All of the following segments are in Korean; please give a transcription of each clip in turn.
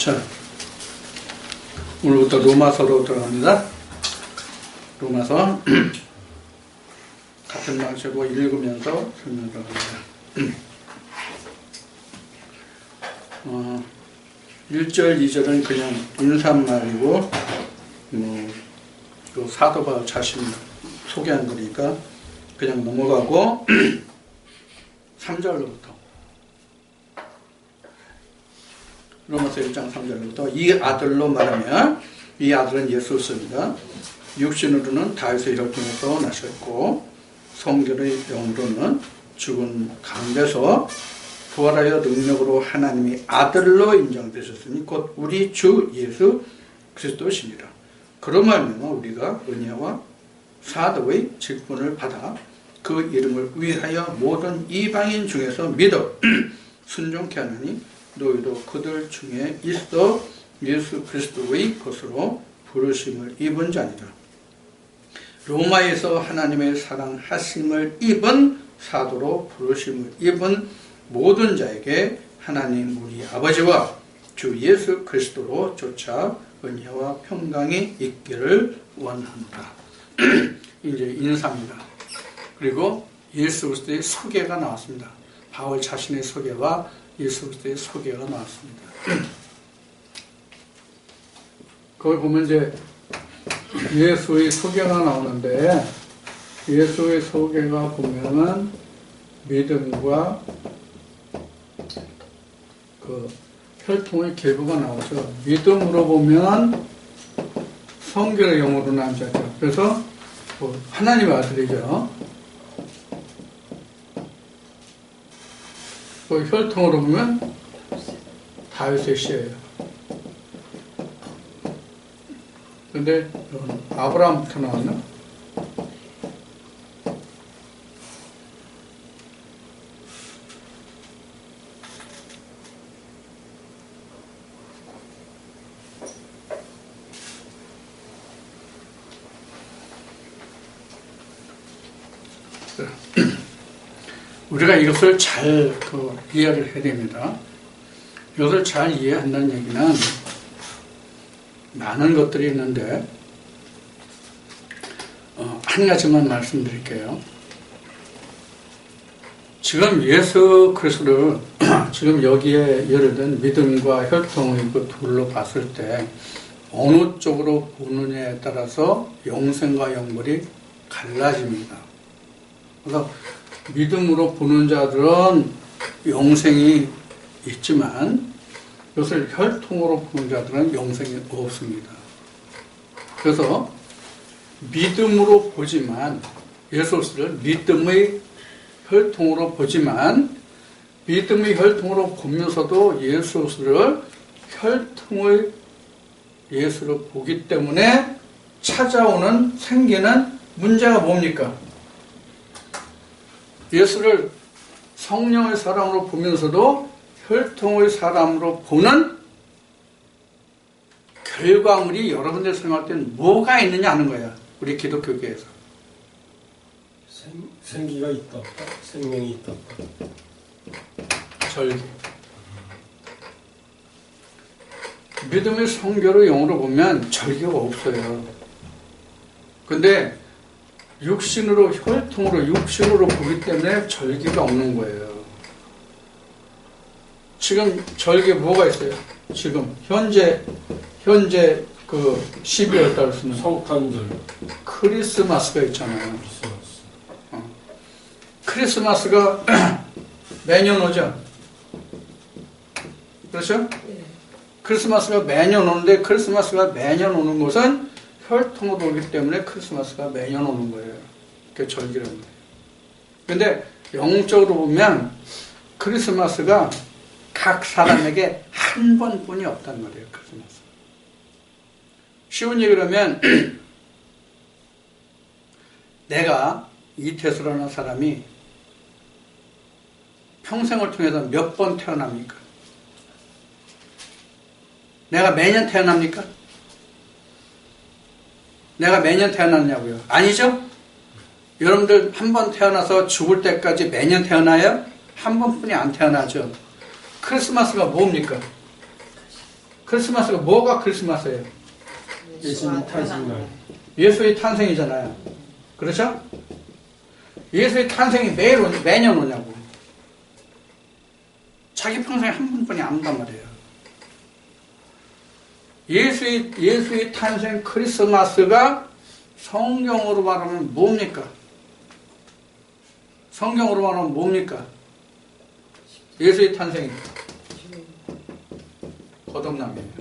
자, 오늘부터 로마서로 들어갑니다. 로마서 같은 방식으로 읽으면서 설명을 합니다. 1절, 2절은 그냥 인사말이고 또 사도 바울 자신 소개한 거니까 그냥 넘어가고 3절로부터 로마서 1장 3절부터 이 아들로 말하면 이 아들은 예수였습니다. 육신으로는 다윗의 혈통에서 나셨고 성결의 영으로는 죽은 가운데서 부활하여 능력으로 하나님이 아들로 인정되셨으니 곧 우리 주 예수 그리스도시니라. 그러면 우리가 은혜와 사도의 직분을 받아 그 이름을 위하여 모든 이방인 중에서 믿어 순종케 하느니 너희도 그들 중에 있어 예수 그리스도의 것으로 부르심을 입은 자니라. 로마에서 하나님의 사랑하심을 입은 사도로 부르심을 입은 모든 자에게 하나님 우리 아버지와 주 예수 그리스도로 쫓아 은혜와 평강이 있기를 원한다. 이제 인사입니다. 그리고 예수 그리스도의 소개가 나왔습니다. 바울 자신의 소개와 예수 그리스도의 소개가 나왔습니다. 그걸 보면 이제 예수의 소개가 나오는데 예수의 소개가 보면은 믿음과 그 혈통의 계보가 나오죠. 믿음으로 보면 성결의 영으로 난 자죠. 그래서 하나님의 아들이죠. 그 혈통으로 보면 다윗의 씨예요. 근데 아브라함부터 나왔나? 우리가 이것을 잘 이해를 해야 됩니다. 이것을 잘 이해한다는 얘기는 많은 것들이 있는데 한 가지만 말씀드릴게요. 지금 예수 그리스도를 지금 여기에 예를 든 믿음과 혈통의 그 둘로 봤을 때 어느 쪽으로 보느냐에 따라서 영생과 영벌이 갈라집니다. 그래서 믿음으로 보는 자들은 영생이 있지만 이것을 혈통으로 보는 자들은 영생이 없습니다. 그래서 믿음으로 보지만 예수 그리스도를 믿음의 혈통으로 보지만 믿음의 혈통으로 보면서도 예수 그리스도를 혈통의 예수로 보기 때문에 찾아오는 생기는 문제가 뭡니까? 예수를 성령의 사람으로 보면서도 혈통의 사람으로 보는 결과물이 여러분들 생각할 때는 뭐가 있느냐 하는 거야. 우리 기독교계에서. 생기가 있다 없다? 생명이 있다 없다? 절기. 믿음의 성결의 영으로 보면 절기가 없어요. 근데 육신으로 혈통으로 육신으로 보기 때문에 절기가 없는 거예요. 지금 절기에 뭐가 있어요? 지금 현재 그 12월 달 쓰는 성탄절 크리스마스가 있잖아요. 크리스마스가 매년 오죠. 그렇죠? 크리스마스가 매년 오는데 크리스마스가 매년 오는 것은 혈통으로 오기 때문에 크리스마스가 매년 오는 거예요. 그게 절기라는 거예요. 근데 영적으로 보면 크리스마스가 각 사람에게 한 번뿐이 없단 말이에요. 크리스마스. 쉬운 얘기를 하면 내가 이태수라는 사람이 평생을 통해서 몇 번 태어납니까? 내가 매년 태어납니까? 내가 매년 태어났냐고요? 아니죠? 여러분들 한 번 태어나서 죽을 때까지 매년 태어나요? 한 번뿐이 안 태어나죠. 크리스마스가 뭡니까? 크리스마스가 뭐가 크리스마스예요? 예수님 탄생날. 예수의 탄생이잖아요. 그렇죠? 예수의 탄생이 매년 오냐고. 자기 평생에 한 번뿐이 안 온단 말이에요. 예수의 탄생 크리스마스가 성경으로 말하면 뭡니까? 성경으로 말하면 뭡니까? 예수의 탄생이 거듭남이에요.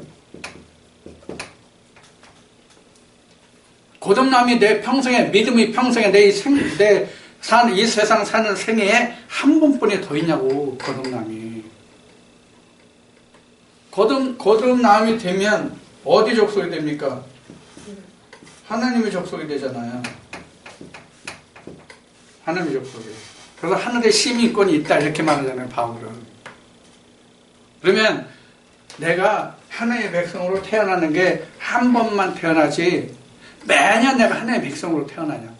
거듭남이 내 평생에, 믿음이 평생에 이 세상 사는 생애에 한 번뿐이 더 있냐고, 거듭남이. 거듭남이 되면 어디 족속이 됩니까? 하나님의 족속이 되잖아요. 하나님의 족속이. 그래서 하늘에 시민권이 있다 이렇게 말하잖아요, 바울은. 그러면 내가 하나님의 백성으로 태어나는 게 한 번만 태어나지 매년 내가 하나님의 백성으로 태어나냐.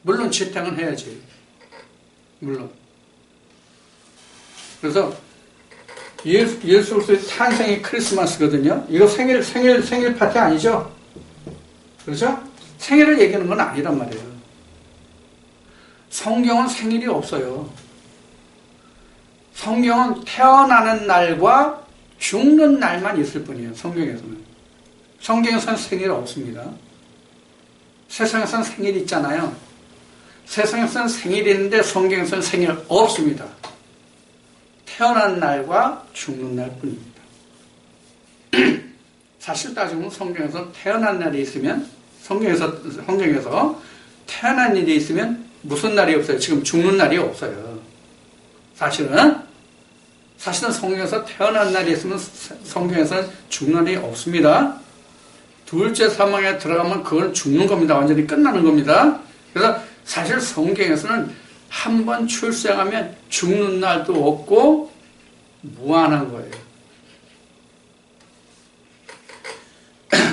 물론 지탱은 해야지. 물론. 그래서 예수 그리스도의 탄생이 크리스마스거든요. 이거 생일 파티 아니죠? 그렇죠? 생일을 얘기하는 건 아니란 말이에요. 성경은 생일이 없어요. 성경은 태어나는 날과 죽는 날만 있을 뿐이에요. 성경에서는. 성경에서는 생일 없습니다. 세상에서는 생일이 있잖아요. 세상에서는 생일이 있는데 성경에서는 생일 없습니다. 태어난 날과 죽는 날 뿐입니다. 사실 따지면 성경에서 태어난 날이 있으면 성경에서 태어난 일이 있으면 무슨 날이 없어요? 지금 죽는 날이 없어요. 사실은 성경에서 태어난 날이 있으면 성경에서는 죽는 날이 없습니다. 둘째 사망에 들어가면 그건 죽는 겁니다. 완전히 끝나는 겁니다. 그래서 사실 성경에서는 한 번 출생하면 죽는 날도 없고 무한한 거예요.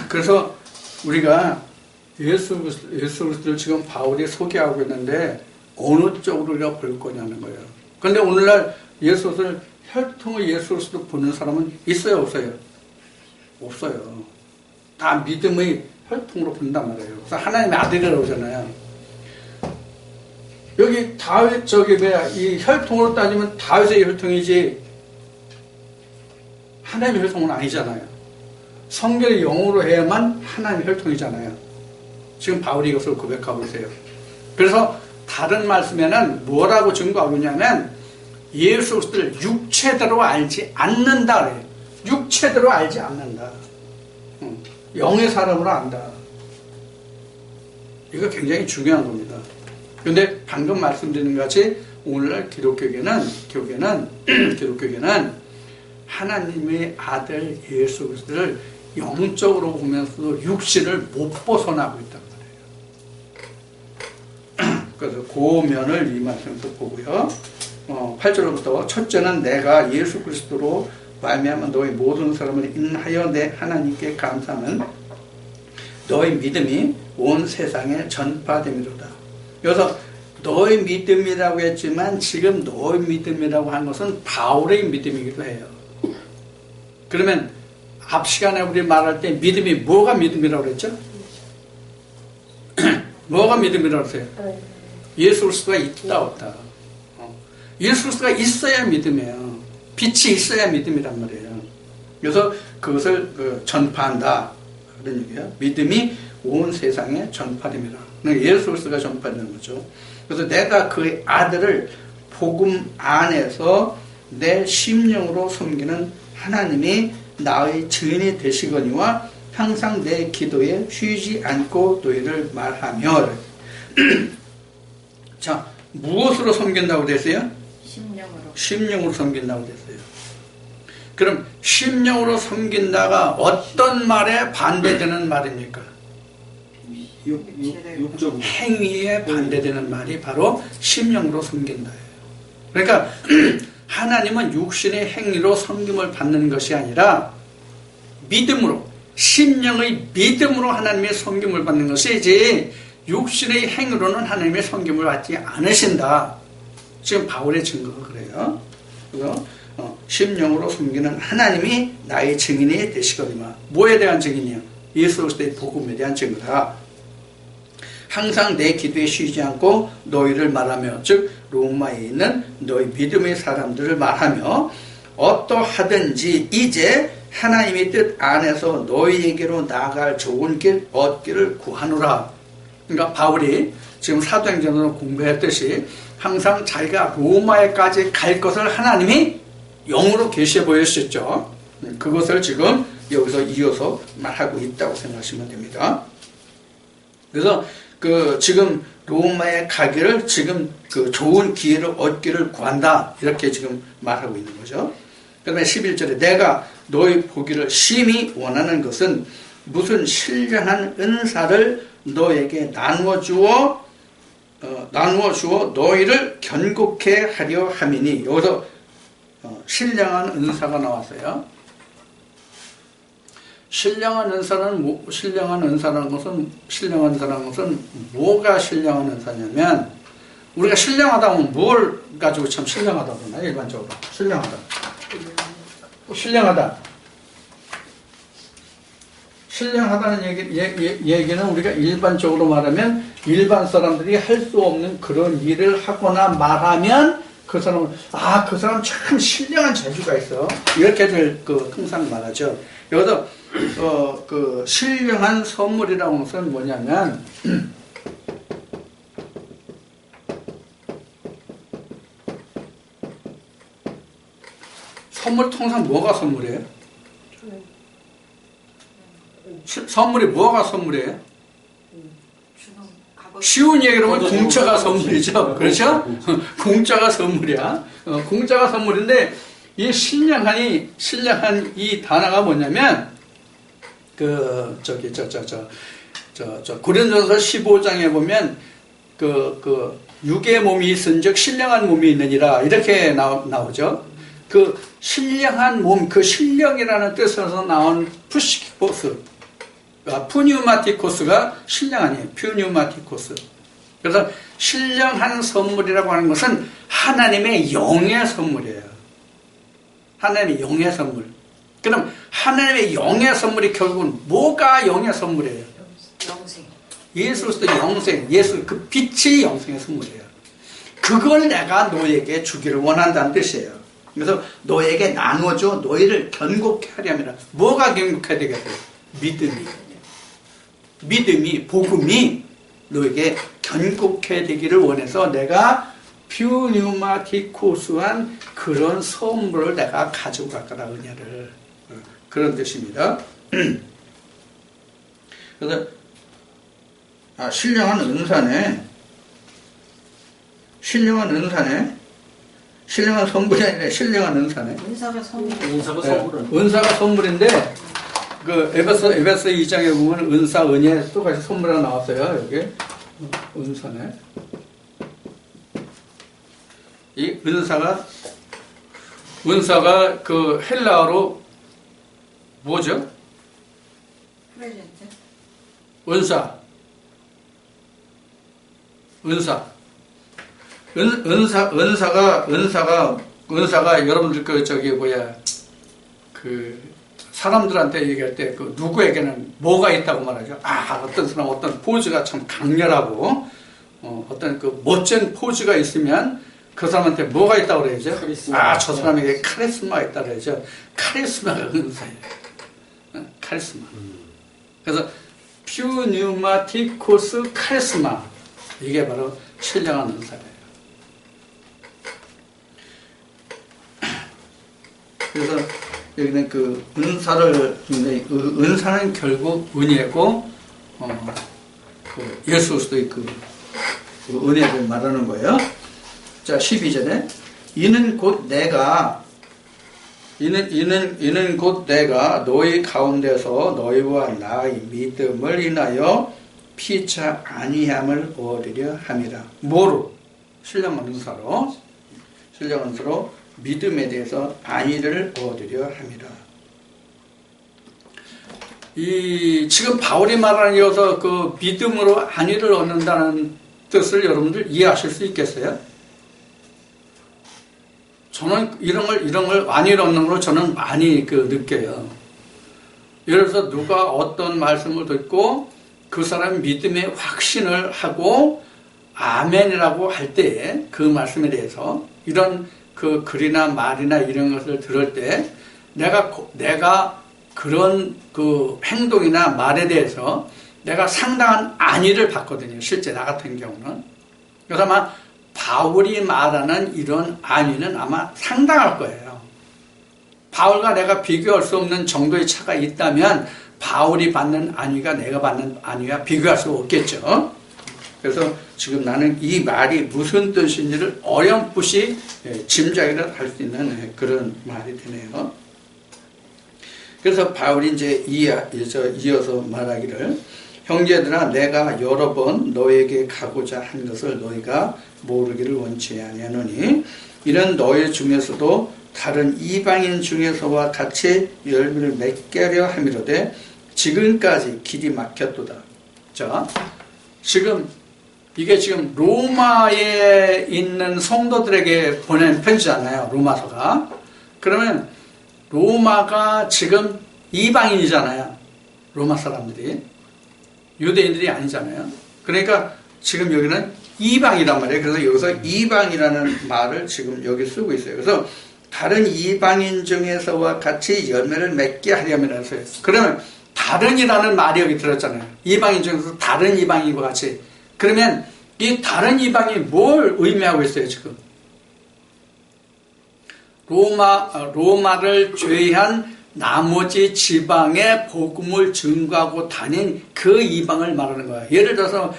그래서 우리가 예수 그리스도를 지금 바울이 소개하고 있는데 어느 쪽으로 우리가 볼 거냐는 거예요. 그런데 오늘날 예수 그리스도를 혈통의 예수 그리스도 보는 사람은 있어요, 없어요? 없어요. 다 믿음의 혈통으로 본단 말이에요. 그래서 하나님의 아들이라고 하잖아요. 여기 다윗 이 혈통으로 따지면 다윗의 혈통이지 하나님의 혈통은 아니잖아요. 성결의 영으로 해야만 하나님의 혈통이잖아요. 지금 바울이 이것을 고백하고 있어요. 그래서 다른 말씀에는 뭐라고 증거하고 있냐면 예수 그리스도를 육체대로 알지 않는다 그래요. 육체대로 알지 않는다. 영의 사람으로 안다. 이거 굉장히 중요한 겁니다. 그런데 방금 말씀드린 것 같이 오늘날 기독교계는 하나님의 아들 예수 그리스도를 영적으로 보면서도 육신을 못 벗어나고 있단 말이에요. 그래서 그 면을 이 말씀에서 보고요. 8절부터 첫째는 내가 예수 그리스도로 말미암아 너희 모든 사람을 인하여 내 하나님께 감사하는 너희 믿음이 온 세상에 전파됨이로다. 여기서 너희 믿음이라고 했지만 지금 너희 믿음이라고 한 것은 바울의 믿음이기도 해요. 그러면 앞 시간에 우리 말할 때 믿음이 뭐가 믿음이라고 그랬죠? 뭐가 믿음이라고 했어요? 예수 그리스도가 있다 없다. 예수 그리스도가 있어야 믿음이에요. 빛이 있어야 믿음이란 말이에요. 그래서 그것을 전파한다. 그런 얘기예요. 믿음이 온 세상에 전파됩니다. 예수 그리스도가 전파되는 거죠. 그래서 내가 그의 아들을 복음 안에서 내 심령으로 섬기는 하나님이 나의 증인이 되시거니와 항상 내 기도에 쉬지 않고 너희를 말하며 자, 무엇으로 섬긴다고 됐어요? 심령으로 섬긴다고 됐어요. 그럼 심령으로 섬긴다가 어떤 말에 반대되는 말입니까? 육적으로. 행위에 반대되는 말이 바로 심령으로 섬긴다예요. 그러니까 하나님은 육신의 행위로 섬김을 받는 것이 아니라 믿음으로, 심령의 믿음으로 하나님의 섬김을 받는 것이지 육신의 행위로는 하나님의 섬김을 받지 않으신다. 지금 바울의 증거가 그래요. 그래서 심령으로 숨기는 하나님이 나의 증인이 되시거니와. 뭐에 대한 증인이요? 예수 그리스도의 복음에 대한 증거다. 항상 내 기도에 쉬지 않고 너희를 말하며, 즉 로마에 있는 너희 믿음의 사람들을 말하며 어떠하든지 이제 하나님의 뜻 안에서 너희에게로 나아갈 좋은 길 얻기를 구하노라. 그러니까 바울이 지금 사도행전으로 공부했듯이 항상 자기가 로마에까지 갈 것을 하나님이 영으로 계시해 보여주셨죠. 그것을 지금 여기서 이어서 말하고 있다고 생각하시면 됩니다. 그래서 지금 로마에 가기를 지금 좋은 기회를 얻기를 구한다. 이렇게 지금 말하고 있는 거죠. 그 다음에 11절에 내가 너희 보기를 심히 원하는 것은 무슨 신령한 은사를 너에게 나누어 주어 너희를 견고케 하려 함이니. 여기서 신령한 은사가 나왔어요. 신령한 은사라는 것은 뭐가 신령한 은사냐면, 우리가 신령하다 하면 뭘 가지고 참 신령하다고 그러나 일반적으로 신령하다는 얘기는 우리가 일반적으로 말하면 일반 사람들이 할 수 없는 그런 일을 하거나 말하면 그 사람은 그 사람 참 신령한 재주가 있어, 이렇게 통상 말하죠. 여기서 신령한 선물이라고 하는 것은 뭐냐면 선물, 통상 뭐가 선물이에요? 선물이 뭐가 선물이에요? 쉬운 얘기로 하면 공짜가 선물이죠. 그렇죠? 공짜가 선물이야. 공짜가 선물인데, 이 신령한 이 단어가 뭐냐면, 고린도전서 15장에 보면, 육의 몸이 있은즉 신령한 몸이 있느니라, 이렇게 나오죠. 신령한 몸, 신령이라는 뜻에서 나온 푸시키코스, 푸뉴마티코스가 신령하니에요. 푸뉴마티코스. 그래서 신령한 선물이라고 하는 것은 하나님의 영의 선물이에요. 하나님의 영의 선물. 그럼 하나님의 영의 선물이 결국은 뭐가 영의 선물이에요? 영생. 예수 그리스도의 영생, 예수 빛이 영생의 선물이에요. 그걸 내가 너에게 주기를 원한다는 뜻이에요. 그래서 너에게 나눠줘, 너희를 견고케 하려 함이라. 뭐가 견고해야 되겠어요? 믿음이, 복음이 너에게 견고케 되기를 원해서 내가 퓨뉴마티코스한 그런 선물을 내가 가지고 갈 거다, 은혜를. 그런 뜻입니다. 그래서 신령한 은사네. 신령한 선물이 아니라 신령한 은사네. 은사가 선물. 은사가 선물인데, 에베소 2장에 보면 은사, 은혜 똑같이 선물 하나 나왔어요. 여기 은사네. 이 은사가 헬라어로 뭐죠? 프레젠트. 은사가 여러분들 사람들한테 얘기할 때 누구에게는 뭐가 있다고 말하죠? 어떤 사람 어떤 포즈가 참 강렬하고 어떤 멋진 포즈가 있으면 그 사람한테 뭐가 있다고 그래야죠? 저 사람에게 카리스마가 있다고 그래야죠. 카리스마가 은사예요. 카리스마. 그래서 퓨뉴마티코스 카리스마, 이게 바로 신령한 은사예요. 그래서 여기는 은사는 결국 은혜고, 예수 그리스도의 은혜를 말하는 거예요. 자, 12절에 이는 곧 내가 너희 가운데서 너희와 나의 믿음을 인하여 피차 아니함을 얻으려 함이라. 뭐로? 신령한 은사로 믿음에 대해서 안위를 얻으려 함이라. 지금 바울이 말하는 이어서 믿음으로 안위를 얻는다는 뜻을 여러분들 이해하실 수 있겠어요? 저는 이런 걸 완일 얻는 걸로 저는 많이 느껴요. 예를 들어서 누가 어떤 말씀을 듣고 그 사람 믿음에 확신을 하고 아멘이라고 할 때 그 말씀에 대해서 이런 그 글이나 말이나 이런 것을 들을 때 내가 그런 그 행동이나 말에 대해서 내가 상당한 안위를 받거든요. 실제 나 같은 경우는. 그래서 아마 바울이 말하는 이런 안위는 아마 상당할 거예요. 바울과 내가 비교할 수 없는 정도의 차가 있다면 바울이 받는 안위가 내가 받는 안위와 비교할 수 없겠죠. 그래서 지금 나는 이 말이 무슨 뜻인지를 어렴풋이 짐작이라도 할 수 있는 그런 말이 되네요. 그래서 바울이 이제 이어서 말하기를 형제들아 내가 여러 번 너에게 가고자 한 것을 너희가 모르기를 원치 아니하노니 이는 너희 중에서도 다른 이방인 중에서와 같이 열매를 맺게 하려 함이로되 지금까지 길이 막혔도다. 자, 이게 지금 로마에 있는 성도들에게 보낸 편지잖아요. 로마서가. 그러면 로마가 지금 이방인이잖아요. 로마 사람들이. 유대인들이 아니잖아요. 그러니까 지금 여기는 이방이란 말이에요. 그래서 여기서 이방이라는 말을 지금 여기 쓰고 있어요. 그래서 다른 이방인 중에서와 같이 열매를 맺게 하려면 했어요. 그러면 다른이라는 말이 여기 들었잖아요. 이방인 중에서 다른 이방인과 같이. 그러면 이 다른 이방인이 뭘 의미하고 있어요, 지금? 로마를 제외한 나머지 지방에 복음을 증거하고 다닌 그 이방을 말하는 거예요. 예를 들어서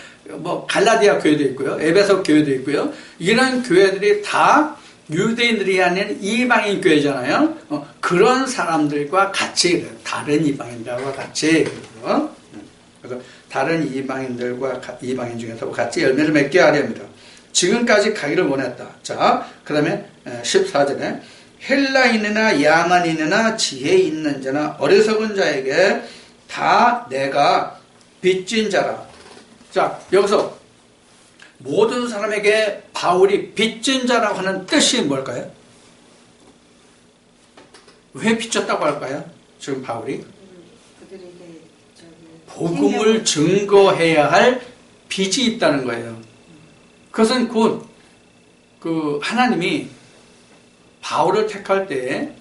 갈라디아 교회도 있고요. 에베소 교회도 있고요. 이런 교회들이 다 유대인들이 아닌 이방인 교회잖아요. 그런 사람들과 같이 다른 이방인들과 같이 그래서 다른 이방인 중에서 같이 열매를 맺게 하려 합니다. 지금까지 가기를 원했다. 자, 그 다음에 14절에 헬라인이나 야만인이나 지혜 있는 자나 어리석은 자에게 다 내가 빚진 자라. 자, 여기서 모든 사람에게 바울이 빚진 자라고 하는 뜻이 뭘까요? 왜 빚졌다고 할까요? 지금 바울이 그들에게 복음을 증거해야 할 빚이 있다는 거예요. 그것은 곧 하나님이 바울을 택할 때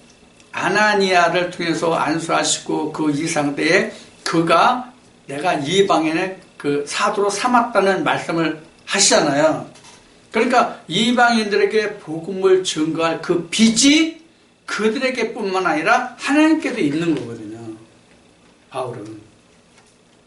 아나니아를 통해서 안수하시고 그 이상 때에 그가 내가 이방인의 사도로 삼았다는 말씀을 하시잖아요. 그러니까 이방인들에게 복음을 증거할 그 빚이 그들에게 뿐만 아니라 하나님께도 있는 거거든요. 바울은.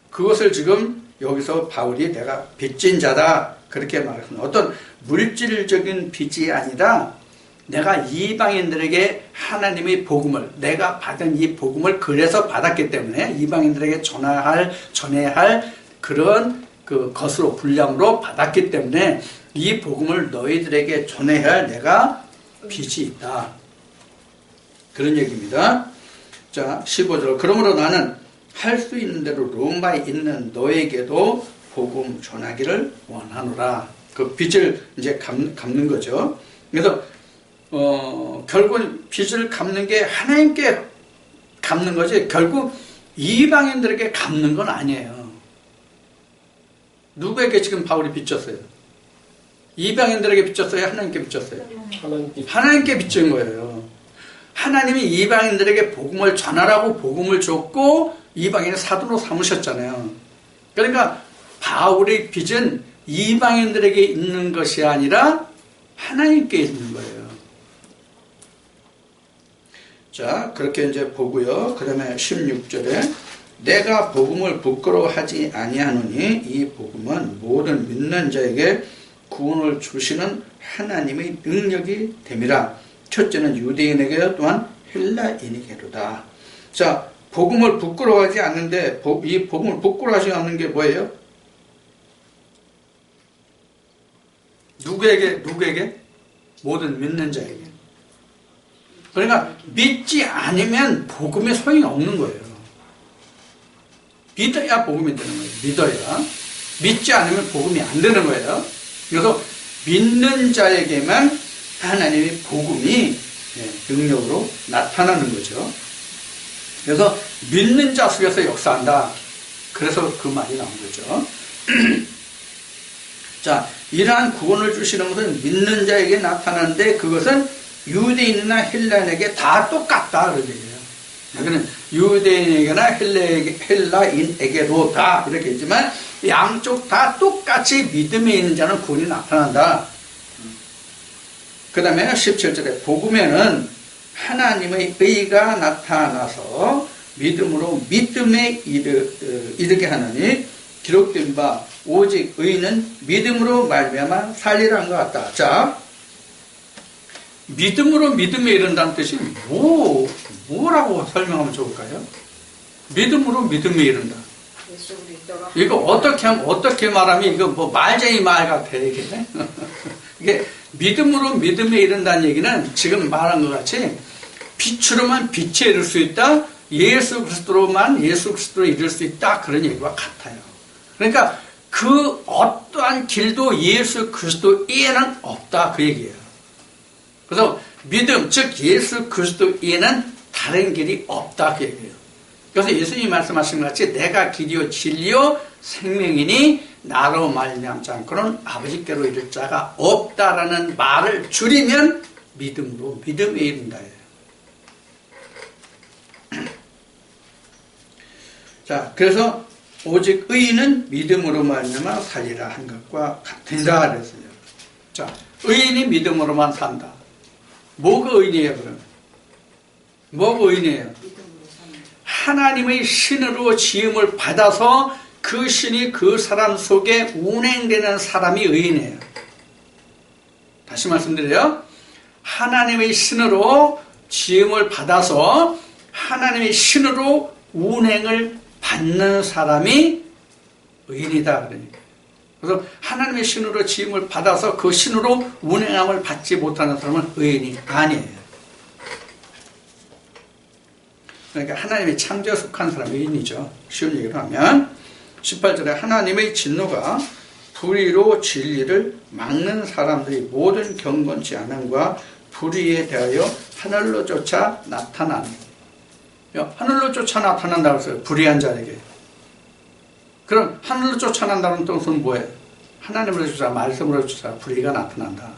그것을 지금 여기서 바울이 내가 빚진 자다 그렇게 말했습니다. 어떤 물질적인 빚이 아니라 내가 이방인들에게 하나님의 복음을 내가 받은 이 복음을 그래서 받았기 때문에 이방인들에게 전해야 할 그런 것으로 분량으로 받았기 때문에 이 복음을 너희들에게 전해야 할 내가 빚이 있다. 그런 얘기입니다. 자, 15절. 그러므로 나는 할 수 있는 대로 로마에 있는 너에게도 복음 전하기를 원하노라. 그 빚을 이제 갚는 거죠. 그래서 결국 빚을 갚는 게 하나님께 갚는 거지 결국 이방인들에게 갚는 건 아니에요. 누구에게 지금 바울이 빚졌어요? 이방인들에게 빚졌어요? 하나님께 빚졌어요? 하나님께 빚진 거예요. 하나님이 이방인들에게 복음을 전하라고 복음을 줬고 이방인의 사도로 삼으셨잖아요. 그러니까 바울의 빚은 이방인들에게 있는 것이 아니라 하나님께 있는 거예요. 자, 그렇게 이제 보고요. 그 다음에 16절에 내가 복음을 부끄러워하지 아니하노니 이 복음은 모든 믿는 자에게 구원을 주시는 하나님의 능력이 됨이라. 첫째는 유대인에게 또한 헬라인에게로다. 자, 복음을 부끄러워하지 않는데 이 복음을 부끄러워하지 않는 게 뭐예요? 누구에게? 모든 믿는 자에게. 그러니까 믿지 않으면 복음에 소용이 없는 거예요. 믿어야 복음이 되는 거예요. 믿어야. 믿지 않으면 복음이 안 되는 거예요. 그래서 믿는 자에게만 하나님의 복음이 능력으로 나타나는 거죠. 그래서 믿는 자 속에서 역사한다. 그래서 그 말이 나온 거죠. 자, 이러한 구원을 주시는 것은 믿는 자에게 나타나는데 그것은 유대인이나 헬라인에게 다 똑같다. 그런 얘기예요. 여기는 유대인에게나 헬라인에게도 다 이렇게 했지만 양쪽 다 똑같이 믿음에 있는 자는 구원이 나타난다. 그 다음에 17절에 복음에는 하나님의 의가 나타나서 믿음으로 믿음에 이르게 하느니 기록된 바 오직 의는 믿음으로 말미암아 살리라는 것 같다. 자, 믿음으로 믿음에 이른다는 뜻이 뭐라고 설명하면 좋을까요? 믿음으로 믿음에 이른다. 예수 그리스도가 이거 어떻게 말하면 이거 뭐 말쟁이 말 같아 이게. 이게 믿음으로 믿음에 이른다는 얘기는 지금 말한 것 같이 빛으로만 빛에 이를 수 있다. 예수 그리스도로만 예수 그리스도로 이룰 수 있다. 그런 얘기와 같아요. 그러니까 그 어떠한 길도 예수 그리스도에는 없다. 그 얘기예요. 그래서 믿음, 즉 예수 그리스도에는 다른 길이 없다. 그 얘기예요. 그래서 예수님이 말씀하신 것 같이 내가 길이요 진리요 생명이니 나로 말미암지 않고는 아버지께로 이를 자가 없다라는 말을 줄이면 믿음으로 믿음에 이른다예요. 자, 그래서 오직 의인은 믿음으로 말미암아 살리라 한 것과 같은다 그랬어요. 자, 의인이 믿음으로만 산다. 뭐가 의인이에요, 그러면? 뭐가 의인이에요? 믿음으로 사는 하나님의 신으로 지음을 받아서 그 신이 그 사람 속에 운행되는 사람이 의인이에요. 다시 말씀드려요. 하나님의 신으로 지음을 받아서 하나님의 신으로 운행을 받는 사람이 의인이다. 그러니까. 그래서 하나님의 신으로 지음을 받아서 그 신으로 운행함을 받지 못하는 사람은 의인이 아니에요. 그러니까 하나님의 창조에 속한 사람이 의인이죠. 쉬운 얘기를 하면 18절에 하나님의 진노가 불의로 진리를 막는 사람들이 모든 경건치 않음과 불의에 대하여 하늘로 쫓아 나타나는 하늘로 쫓아 나타난다고 했어요. 불의한 자에게. 그럼 하늘로 쫓아난다는 뜻은 뭐예요? 하나님으로 쫓아 말씀으로 쫓아 불의가 나타난다.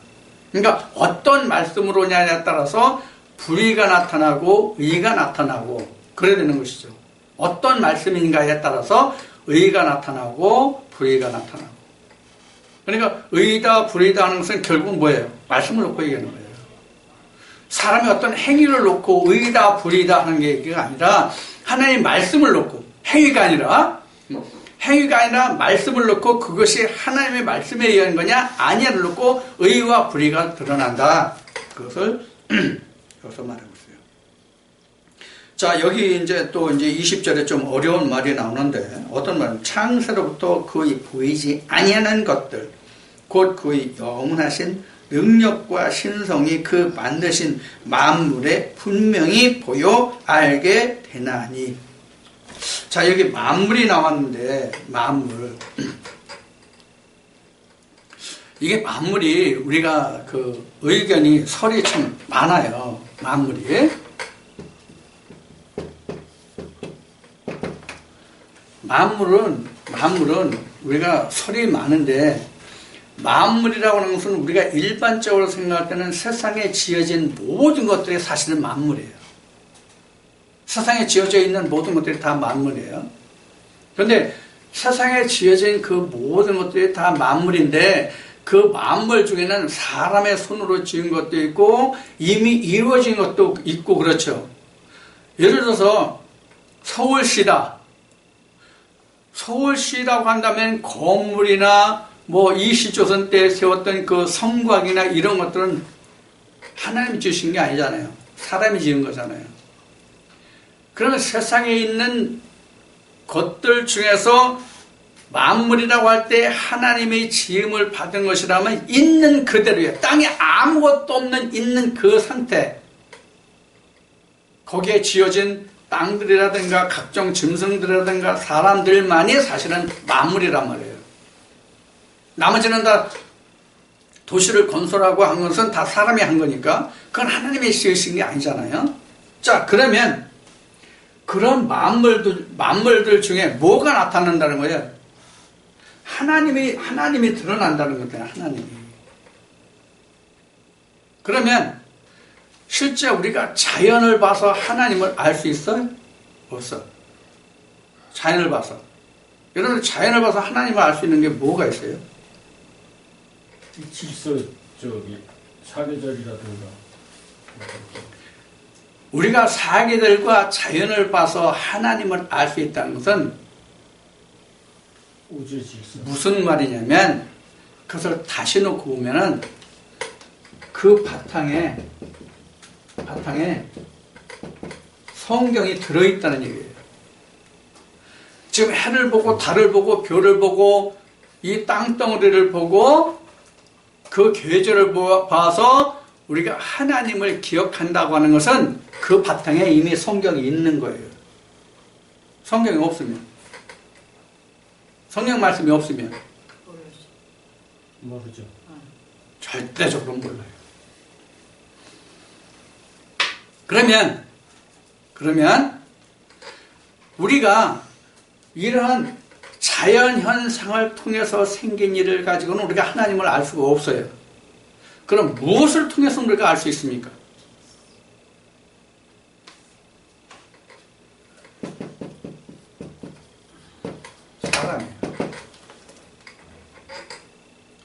그러니까 어떤 말씀으로냐에 따라서 불의가 나타나고 의가 나타나고 그래야 되는 것이죠. 어떤 말씀인가에 따라서 의가 나타나고 불의가 나타나고. 그러니까 의다 불의다 하는 것은 결국은 뭐예요? 말씀을 놓고 얘기하는 거예요. 사람이 어떤 행위를 놓고 의다 불의다 하는 게 얘기가 아니라 하나님 말씀을 놓고 행위가 아니라 말씀을 놓고 그것이 하나님의 말씀에 의한 거냐 아니냐를 놓고 의와 불의가 드러난다. 그것을 여기서 말하고 있어요. 자, 여기 이제 또 이제 20절에 좀 어려운 말이 나오는데 어떤 말은 창세로부터 거의 보이지 아니하는 것들 곧 그의 영원하신 능력과 신성이 그 만드신 만물에 분명히 보여 알게 되나니. 자, 여기 만물이 나왔는데 만물 이게 만물이 우리가 그 의견이 설이 참 많아요. 만물이 우리가 설이 많은데 만물이라고 하는 것은 우리가 일반적으로 생각할 때는 세상에 지어진 모든 것들이 사실은 만물이에요. 세상에 지어져 있는 모든 것들이 다 만물이에요. 그런데 세상에 지어진 그 모든 것들이 다 만물인데 그 만물 중에는 사람의 손으로 지은 것도 있고 이미 이루어진 것도 있고 그렇죠. 예를 들어서 서울시다. 서울시라고 한다면 건물이나 뭐 이시조선 때 세웠던 그 성곽이나 이런 것들은 하나님이 지으신 게 아니잖아요. 사람이 지은 거잖아요. 그러면 세상에 있는 것들 중에서 만물이라고 할 때 하나님의 지음을 받은 것이라면 있는 그대로예요. 땅에 아무것도 없는 있는 그 상태. 거기에 지어진 땅들이라든가 각종 짐승들이라든가 사람들만이 사실은 만물이란 말이에요. 나머지는 다 도시를 건설하고 한 것은 다 사람이 한 거니까 그건 하나님이 지으신 게 아니잖아요. 자, 그러면 그런 만물들 중에 뭐가 나타난다는 거예요? 하나님이 드러난다는 거잖아요. 하나님이. 그러면 실제 우리가 자연을 봐서 하나님을 알 수 있어요? 없어. 자연을 봐서. 여러분, 자연을 봐서 하나님을 알 수 있는 게 뭐가 있어요? 이 질서, 사계절이라든가. 우리가 사계절과 자연을 봐서 하나님을 알 수 있다는 것은 우주의 질서. 무슨 말이냐면, 그것을 다시 놓고 보면은 그 바탕에 성경이 들어있다는 얘기예요. 지금 해를 보고 달을 보고 별을 보고 이 땅덩어리를 보고 그 계절을 봐서 우리가 하나님을 기억한다고 하는 것은 그 바탕에 이미 성경이 있는 거예요. 성경이 없으면, 성경 말씀이 없으면 모르죠. 절대적으로 몰라요. 그러면 우리가 이러한 자연 현상을 통해서 생긴 일을 가지고는 우리가 하나님을 알 수가 없어요. 그럼 무엇을 통해서 우리가 알 수 있습니까?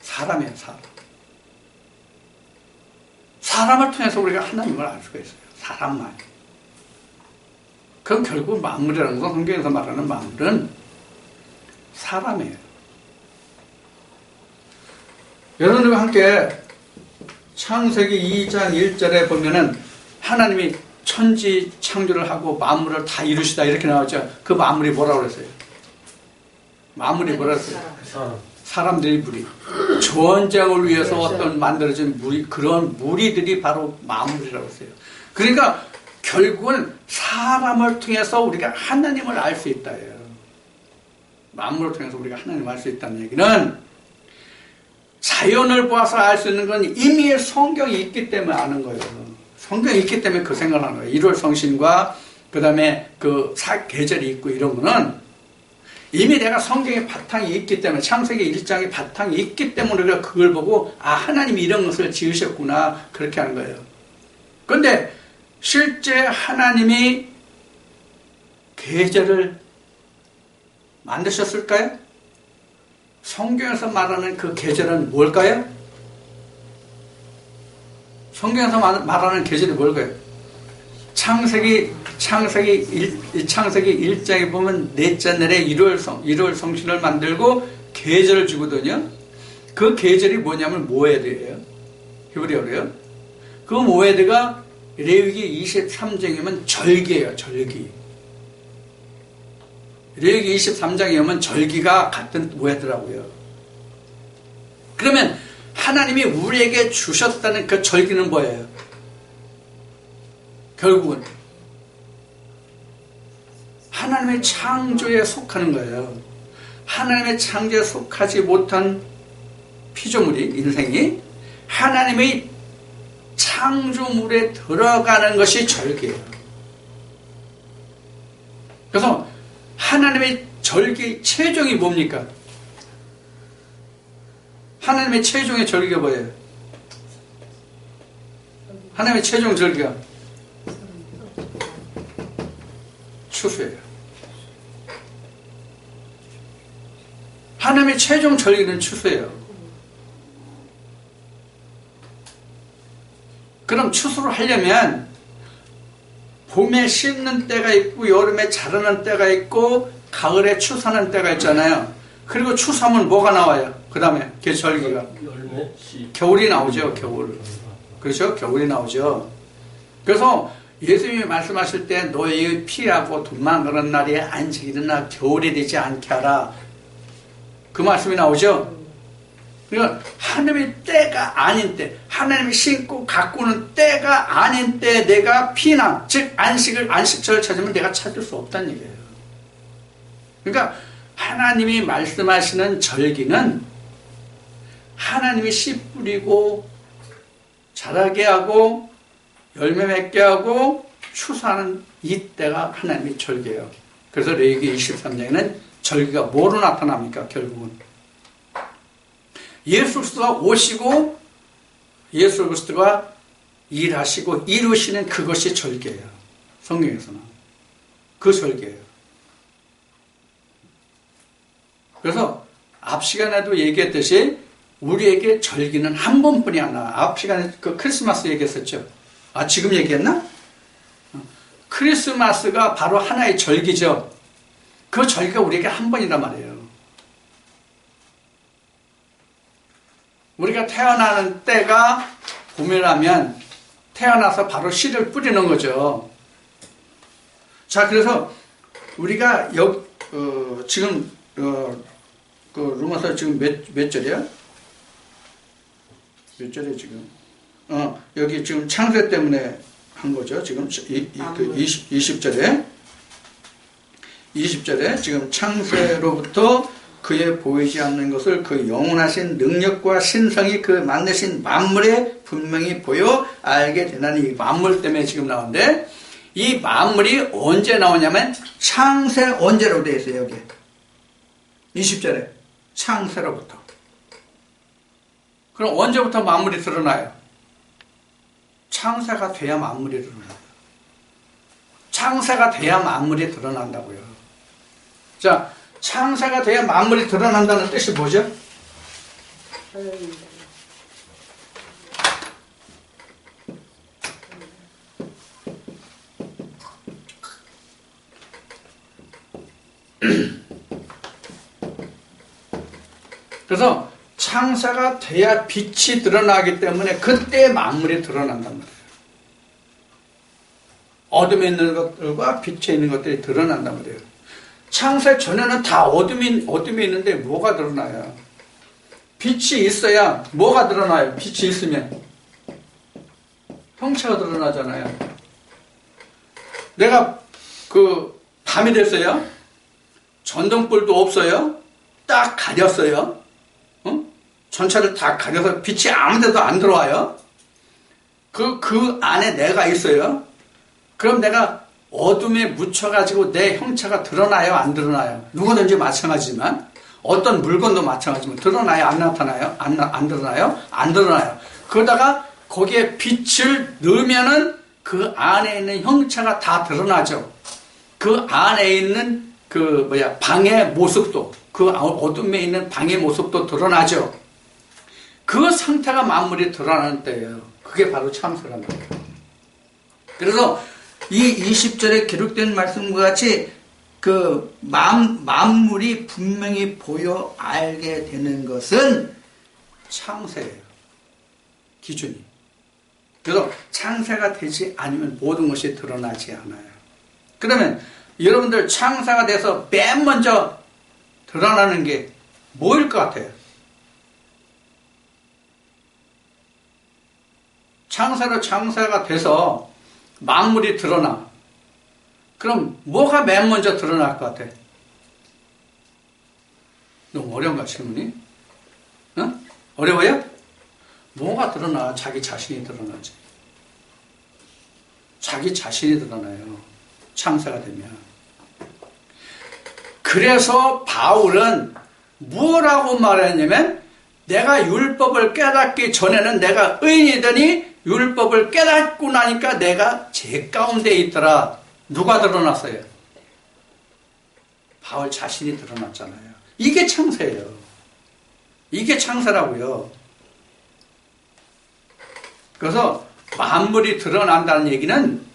사람이에요. 사람을 통해서 우리가 하나님을 알 수가 있어요. 사람만. 그럼 결국 만물이라는 건, 성경에서 말하는 만물은 사람이에요. 여러분들과 함께 창세기 2장 1절에 보면은 하나님이 천지 창조를 하고 만물을 다 이루시다 이렇게 나왔죠. 그 만물이 뭐라고 그랬어요? 만물이 뭐라고 그랬어요? 사람들이 무리. 전쟁을 위해서 어떤 만들어진 무리, 그런 무리들이 바로 만물이라고 했어요. 그러니까 결국은 사람을 통해서 우리가 하나님을 알 수 있다예요. 만물을 통해서 우리가 하나님을 알 수 있다는 얘기는 자연을 보아서 알 수 있는 건 이미 성경이 있기 때문에 아는 거예요. 성경이 있기 때문에 그 생각을 하는 거예요. 1월 성신과 그 다음에 그 계절이 있고 이런 거는 이미 내가 성경에 바탕이 있기 때문에, 창세기 1장에 바탕이 있기 때문에 우리가 그걸 보고 하나님이 이런 것을 지으셨구나 그렇게 하는 거예요. 그런데 실제 하나님이 계절을 만드셨을까요? 성경에서 말하는 그 계절은 뭘까요? 성경에서 말하는 계절이 뭘까요? 창세기 1장에 보면 넷째 날에 1월 성신을 만들고 계절을 주거든요. 그 계절이 뭐냐면 모에드예요. 히브리어로요. 그 모에드가 레위기 23장이면 절기예요. 절기. 레위기 23장에 오면 절기가 같은 모에드라고요. 그러면 하나님이 우리에게 주셨다는 그 절기는 뭐예요? 결국은 하나님의 창조에 속하는 거예요. 하나님의 창조에 속하지 못한 피조물이, 인생이 하나님의 창조물에 들어가는 것이 절기예요. 그래서 하나님의 절기 최종이 뭡니까? 하나님의 최종의 절기가 뭐예요? 하나님의 최종 절기가 추수예요. 하나님의 최종 절기는 추수예요. 그럼 추수를 하려면 봄에 심는 때가 있고 여름에 자라는 때가 있고 가을에 추수하는 때가 있잖아요. 그리고 추수하면 뭐가 나와요? 그 다음에 절기가 열매, 겨울이 나오죠. 겨울. 그렇죠? 겨울이 나오죠. 그래서 예수님이 말씀하실 때 너희의 피하고 돈만 그런 날에 안식이 일어나 겨울이 되지 않게 하라. 그 말씀이 나오죠. 그러니까 하나님의 때가 아닌 때, 하나님이 신고 가꾸는 때가 아닌 때 내가 피나, 즉 안식절을 찾으면 내가 찾을 수 없다는 얘기예요. 그러니까 하나님이 말씀하시는 절기는 하나님이 씨 뿌리고 자라게 하고 열매 맺게 하고 추수하는 이때가 하나님의 절기예요. 그래서 레위기 23장에는 절기가 뭐로 나타납니까? 결국은 예수 그리스도가 오시고 예수 그리스도가 일하시고 이루시는 그것이 절기예요. 성경에서는 그 절기예요. 그래서 앞 시간에도 얘기했듯이 우리에게 절기는 한 번뿐이 안 나와. 앞 시간에 그 크리스마스 얘기했었죠. 아, 지금 얘기했나? 크리스마스가 바로 하나의 절기죠. 그 절기가 우리에게 한 번이란 말이에요. 우리가 태어나는 때가 봄이라면 태어나서 바로 씨를 뿌리는 거죠. 자, 그래서 우리가 지금 그 로마서 지금 몇 절이야? 몇 절이야 지금? 여기 지금 창세 때문에 한 거죠. 지금 20절에 지금 창세로부터 그의 보이지 않는 것을 그 영원하신 능력과 신성이 그 만드신 만물에 분명히 보여 알게 되나니, 이 만물 때문에 지금 나오는데, 이 만물이 언제 나오냐면 창세 언제로 되어 있어요. 여기 20절에 창세로부터. 그럼 언제부터 만물이 드러나요? 창세가 돼야 만물이 드러나요. 창세가 돼야 만물이 드러난다고요. 자, 창세가 돼야 만물이 드러난다는 뜻이 뭐죠? 그래서 창세가 돼야 빛이 드러나기 때문에 그때 만물이 드러난단 말이에요. 어둠에 있는 것들과 빛에 있는 것들이 드러난단 말이에요. 창세 전에는 다 어둠이 있는데 뭐가 드러나요? 빛이 있어야 뭐가 드러나요? 빛이 있으면 형체가 드러나잖아요. 내가 밤이 됐어요. 전등불도 없어요. 딱 가렸어요. 전체를 다 가려서 빛이 아무데도 안 들어와요. 그 안에 내가 있어요. 그럼 내가 어둠에 묻혀가지고 내 형체가 드러나요? 안 드러나요? 누구든지 마찬가지지만, 어떤 물건도 마찬가지지만, 드러나요? 안 나타나요? 안 드러나요? 안 드러나요. 그러다가 거기에 빛을 넣으면은 그 안에 있는 형체가 다 드러나죠. 그 안에 있는 방의 모습도, 그 어둠에 있는 방의 모습도 드러나죠. 그 상태가 만물이 드러나는 때예요. 그게 바로 창세란 말이에요. 그래서 이 20절에 기록된 말씀과 같이 그 만물이 분명히 보여 알게 되는 것은 창세예요. 기준이. 그래서 창세가 되지 않으면 모든 것이 드러나지 않아요. 그러면 여러분들 창세가 돼서 맨 먼저 드러나는 게 뭐일 것 같아요? 창세가 돼서 만물이 드러나. 그럼 뭐가 맨 먼저 드러날 것 같아? 너무 어려운가 질문이? 어려워요? 뭐가 드러나? 자기 자신이 드러나지. 자기 자신이 드러나요. 창세가 되면. 그래서 바울은 뭐라고 말했냐면, 내가 율법을 깨닫기 전에는 내가 의인이더니 율법을 깨닫고 나니까 내가 죄 가운데 있더라. 누가 드러났어요? 바울 자신이 드러났잖아요. 이게 창세예요. 이게 창세라고요. 그래서 만물이 드러난다는 얘기는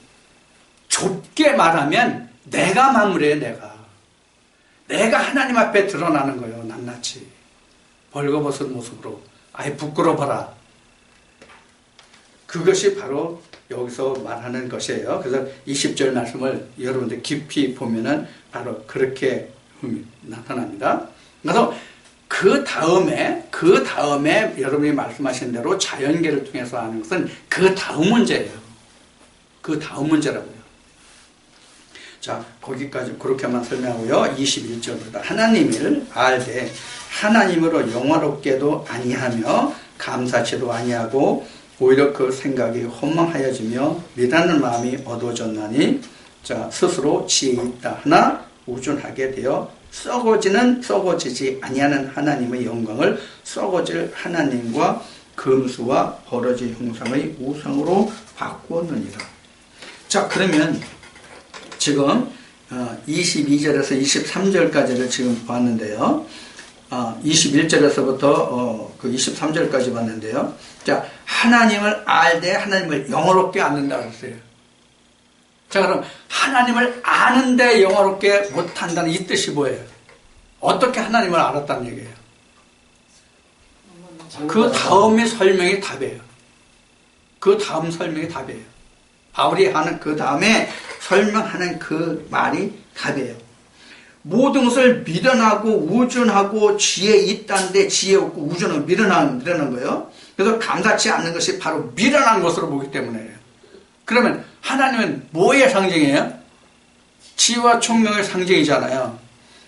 좁게 말하면 내가 만물이에요. 내가 하나님 앞에 드러나는 거예요. 낱낱이 벌거벗은 모습으로. 아예 부끄러워라. 그것이 바로 여기서 말하는 것이에요. 그래서 20절 말씀을 여러분들 깊이 보면은 바로 그렇게 나타납니다. 그래서 그 다음에 여러분이 말씀하신 대로 자연계를 통해서 하는 것은 그 다음 문제예요. 그 다음 문제라고요. 자, 거기까지 그렇게만 설명하고요. 21절부터 하나님을 알되 하나님으로 영화롭게도 아니하며 감사치도 아니하고 오히려 그 생각이 허망하여지며 미라는 마음이 어두워졌나니 자, 스스로 지혜 있다 하나 우준하게 되어 썩어지지 아니하는 하나님의 영광을 썩어질 하나님과 금수와 버러지 형상의 우상으로 바꾸었느니라. 자, 그러면 지금 22절에서 23절까지를 지금 봤는데요. 21절에서부터 그 23절까지 봤는데요. 자, 하나님을 알되 하나님을 영화롭게 않는다 그랬어요. 자, 그럼 하나님을 아는데 영화롭게 못한다는 이 뜻이 뭐예요? 어떻게 하나님을 알았다는 얘기예요? 그 다음의 설명이 답이에요. 그 다음 설명이 답이에요. 바울이 하는 그 다음에 설명하는 그 말이 답이에요. 모든 것을 미련하고 우준하고 지혜 있다는데 지혜 없고 우준은 미련한 거예요. 그래서 감사치 않는 것이 바로 미련한 것으로 보기 때문에요. 그러면 하나님은 뭐의 상징이에요? 지혜와 총명의 상징이잖아요.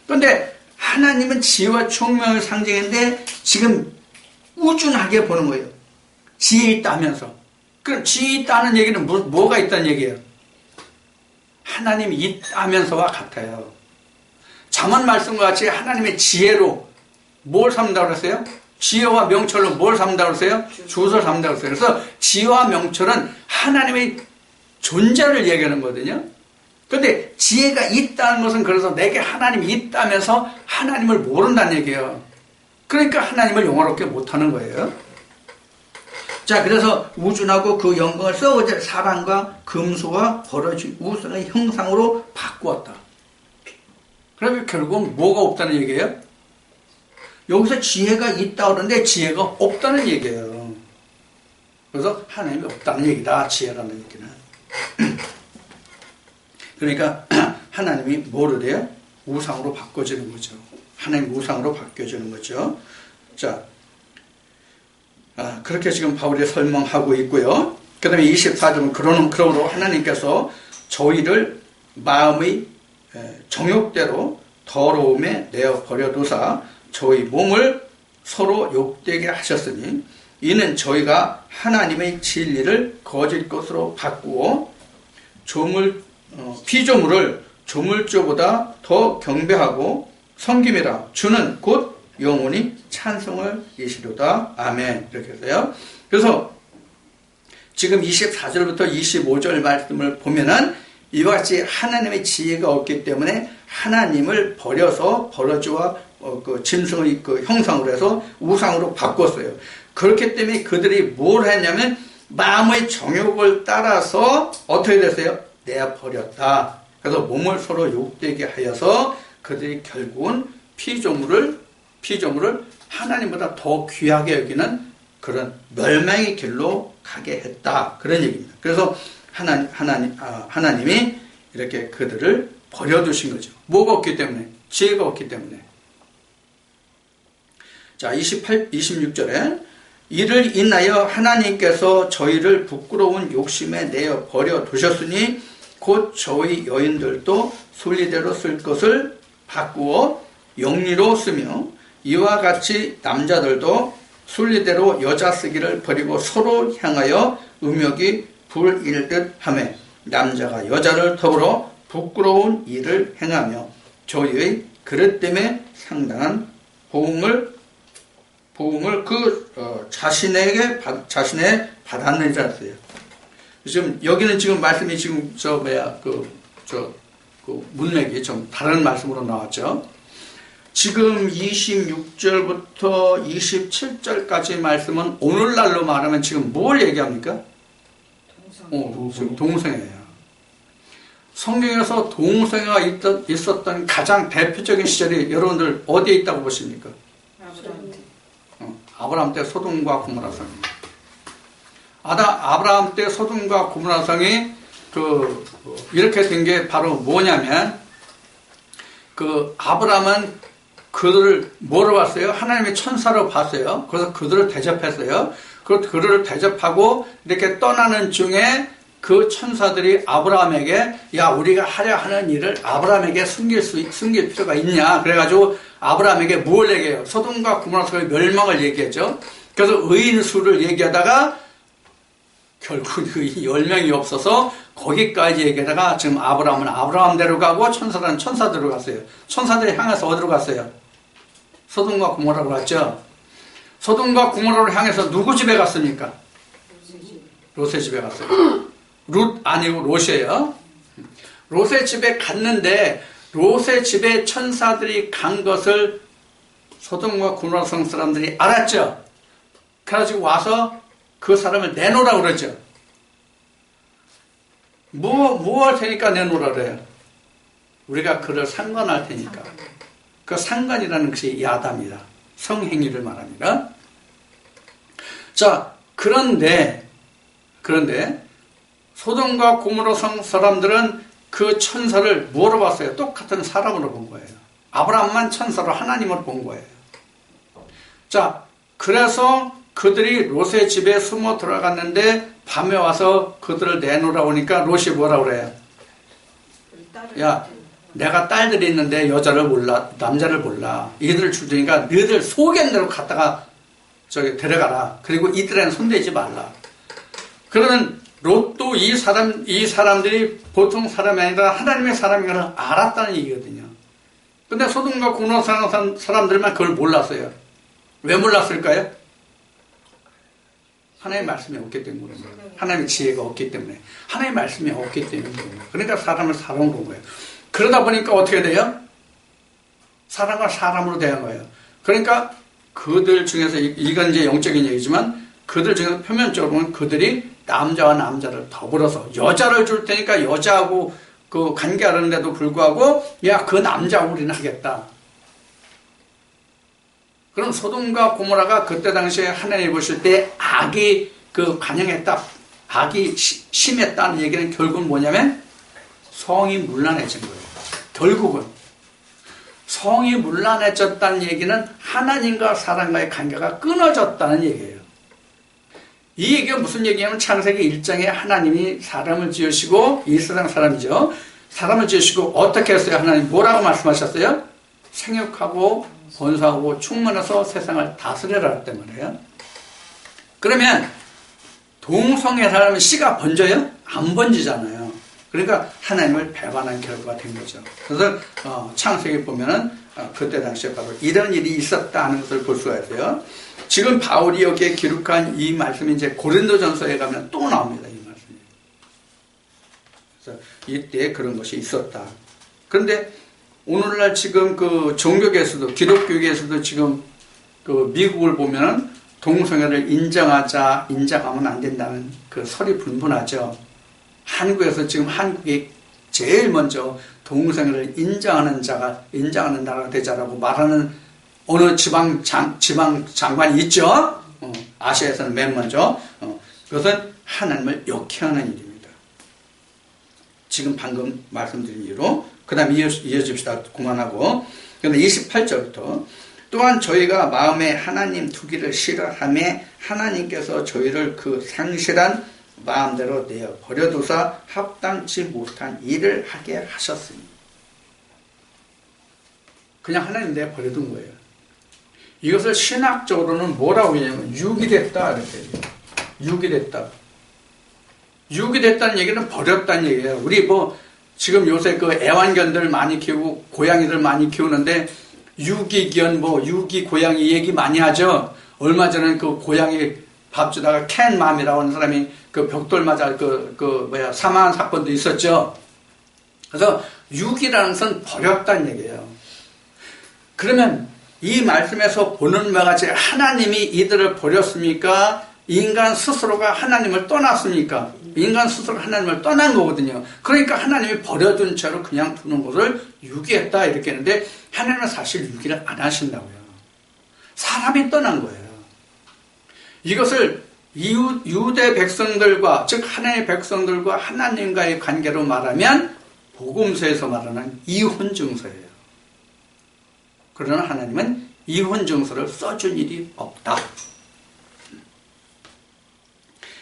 그런데 하나님은 지혜와 총명의 상징인데 지금 우준하게 보는 거예요. 지혜 있다 하면서. 그럼 지혜 있다는 얘기는 뭐가 있다는 얘기예요? 하나님이 있다면서와 같아요. 잠언 말씀과 같이 하나님의 지혜로 뭘 삼는다고 그랬어요? 지혜와 명철로 뭘 삼는다고 그랬어요? 주소를 삼는다고 그랬어요. 그래서 지혜와 명철은 하나님의 존재를 얘기하는 거거든요. 그런데 지혜가 있다는 것은 그래서 내게 하나님이 있다면서 하나님을 모른다는 얘기예요. 그러니까 하나님을 영화롭게 못하는 거예요. 자, 그래서 우준하고 그 영광을 썩어질 사랑과 금수와 버러지 우상의 형상으로 바꾸었다. 그러면 결국은 뭐가 없다는 얘기예요? 여기서 지혜가 있다고 그러는데 지혜가 없다는 얘기예요. 그래서 하나님이 없다는 얘기다, 지혜라는 얘기는. 그러니까 하나님이 뭐를 해요? 우상으로 바꿔지는 거죠. 하나님 우상으로 바뀌어지는 거죠. 자, 그렇게 지금 바울이 설명하고 있고요. 그 다음에 24절은 그러므로 하나님께서 저희를 마음의 정욕대로 더러움에 내어 버려두사 저희 몸을 서로 욕되게 하셨으니 이는 저희가 하나님의 진리를 거짓 것으로 바꾸어 피조물을 조물주보다 더 경배하고 섬김이라 주는 곧 영원히 찬송을 이시로다. 아멘. 이렇게 해서요. 그래서 지금 24절부터 25절 말씀을 보면은 이와 같이 하나님의 지혜가 없기 때문에 하나님을 버려서 버러지와 그 짐승의 그 형상으로 해서 우상으로 바꿨어요. 그렇기 때문에 그들이 뭘 했냐면 마음의 정욕을 따라서 어떻게 됐어요? 내버렸다. 그래서 몸을 서로 욕되게 하여서 그들이 결국은 피조물을 하나님보다 더 귀하게 여기는 그런 멸망의 길로 가게 했다. 그런 얘기입니다. 그래서 하나님이 이렇게 그들을 버려두신 거죠. 뭐가 없기 때문에? 지혜가 없기 때문에. 자, 26절에 이를 인하여 하나님께서 저희를 부끄러운 욕심에 내어 버려두셨으니 곧 저희 여인들도 순리대로 쓸 것을 바꾸어 영리로 쓰며 이와 같이 남자들도 순리대로 여자 쓰기를 버리고 서로 향하여 음욕이 불일듯 하며 남자가 여자를 더불어 부끄러운 일을 행하며 저희의 그릇 때문에 상당한 보응을 자신에 받았느니라 했어요. 지금 여기는 지금 말씀이 지금 문맥이 좀 다른 말씀으로 나왔죠. 지금 26절부터 27절까지 말씀은 오늘날로 말하면 지금 뭘 얘기합니까? 지금 동성애예요. 성경에서 동성애가 있었던 가장 대표적인 시절이 여러분들 어디에 있다고 보십니까? 아브라함 때 소돔과 고모라 성입니다. 아브라함 때 소돔과 고모라 성이 이렇게 된 게 바로 뭐냐면 아브라함은 그들을 뭐로 봤어요? 하나님의 천사로 봤어요. 그래서 그들을 대접했어요. 그들을 대접하고 이렇게 떠나는 중에 그 천사들이 아브라함에게 야 우리가 하려 하는 일을 아브라함에게 숨길 필요가 있냐 그래가지고 아브라함에게 뭘 얘기해요? 소돔과 고모라의 멸망을 얘기했죠. 그래서 의인 수를 얘기하다가 결국 그 10명이 없어서 거기까지 얘기하다가 지금 아브라함은 아브라함대로 가고 천사들은 천사대로 갔어요. 천사들이 향해서 어디로 갔어요? 소돔과 고모라로 갔죠. 소돔과 고모라를 향해서 누구 집에 갔습니까? 롯의 집에 갔어요. 룻 아니고 롯이에요. 롯의 집에 갔는데 롯의 집에 천사들이 간 것을 소돔과 고모라 성 사람들이 알았죠. 그래가지고 와서 그 사람을 내놓으라고 그러죠. 뭐 할 테니까 내놓으라 그래요. 우리가 그를 상관할 테니까. 그 상관이라는 것이 야담이다. 성행위를 말합니다. 자, 그런데 소돔과 고모라 성 사람들은 그 천사를 뭐로 봤어요? 똑같은 사람으로 본 거예요. 아브라함만 천사로 하나님으로 본 거예요. 자, 그래서 그들이 롯의 집에 숨어 들어갔는데 밤에 와서 그들을 내놓으라고 하니까 롯이 뭐라고 그래요? 야, 내가 딸들이 있는데 여자를 몰라, 남자를 몰라. 이들을 줄 테니까 너희들 속엔 대로 갖다가 저기 데려가라. 그리고 이들에는 손대지 말라. 그러면 롯도 이 사람들이 보통 사람이 아니라 하나님의 사람인 걸 알았다는 얘기거든요. 근데 소돔과 고모라 사람들만 그걸 몰랐어요. 왜 몰랐을까요? 하나님의 말씀이 없기 때문에. 하나님의 지혜가 없기 때문에. 하나님의 말씀이 없기 때문에. 그러니까 사람을 사람으로 본 거예요. 그러다 보니까 어떻게 돼요? 사람과 사람으로 대한 거예요. 그러니까 그들 중에서 이건 이제 영적인 얘기지만 그들 중에서 표면적으로 보면 그들이 남자와 남자를 더불어서 여자를 줄 테니까 여자하고 그 관계하는데도 불구하고 야, 그 남자하고 우리는 하겠다. 그럼 소돔과 고모라가 그때 당시에 하나님 보실 때 악이 그 관영했다. 악이 심했다는 얘기는 결국은 뭐냐면 성이 문란해진 거예요. 결국은 성이 문란해졌다는 얘기는 하나님과 사람과의 관계가 끊어졌다는 얘기예요. 이 얘기가 무슨 얘기냐면 창세기 1장에 하나님이 사람을 지으시고 이스라엘 사람이죠. 사람을 지으시고 어떻게 했어요? 하나님 뭐라고 말씀하셨어요? 생육하고 번성하고 충만해서 세상을 다스려라 했단 말이에요. 그러면 동성애 사람은 씨가 번져요? 안 번지잖아요. 그러니까 하나님을 배반한 결과가 된 거죠. 그래서 창세기 보면은 그때 당시에 바로 이런 일이 있었다 하는 것을 볼 수가 있어요. 지금 바울이 여기에 기록한 이 말씀이 이제 고린도전서에 가면 또 나옵니다. 이 말씀이. 그래서 이때 그런 것이 있었다. 그런데 오늘날 지금 그 종교계에서도 기독교계에서도 지금 그 미국을 보면은 동성애를 인정하면 안 된다는 그 설이 분분하죠. 한국에서 지금 한국이 제일 먼저 동성애를 인정하는 나라가 되자라고 말하는 어느 지방 장관이 있죠. 아시아에서는 맨 먼저. 그것은 하나님을 욕해하는 일입니다. 지금 방금 말씀드린 이유로. 그 다음에 이어집시다. 그만하고. 그런데 28절부터 또한 저희가 마음에 하나님 두기를 싫어하며 하나님께서 저희를 그 상실한 마음대로 내어 버려두사 합당치 못한 일을 하게 하셨으니. 그냥 하나님 내어 버려둔 거예요. 이것을 신학적으로는 뭐라고 하냐면 유기됐다 이렇게 해요. 유기됐다. 유기됐다는 얘기는 버렸다는 얘기예요. 우리 뭐 지금 요새 그 애완견들 많이 키우고 고양이들 많이 키우는데 유기견 유기 고양이 얘기 많이 하죠. 얼마 전에 그 고양이 밥 주다가 캔맘이라고 하는 사람이 그 벽돌 맞아 사망한 사건도 있었죠. 그래서 유기라는 것은 버렸다는 얘기예요. 그러면 이 말씀에서 보는 바와 같이 하나님이 이들을 버렸습니까? 인간 스스로가 하나님을 떠났습니까? 인간 스스로가 하나님을 떠난 거거든요. 그러니까 하나님이 버려둔 채로 그냥 두는 것을 유기했다 이렇게 했는데 하나님은 사실 유기를 안 하신다고요. 사람이 떠난 거예요. 이것을 유대 백성들과 즉 하나님의 백성들과 하나님과의 관계로 말하면 복음서에서 말하는 이혼 증서예요. 그러나 하나님은 이혼 증서를 써준 일이 없다.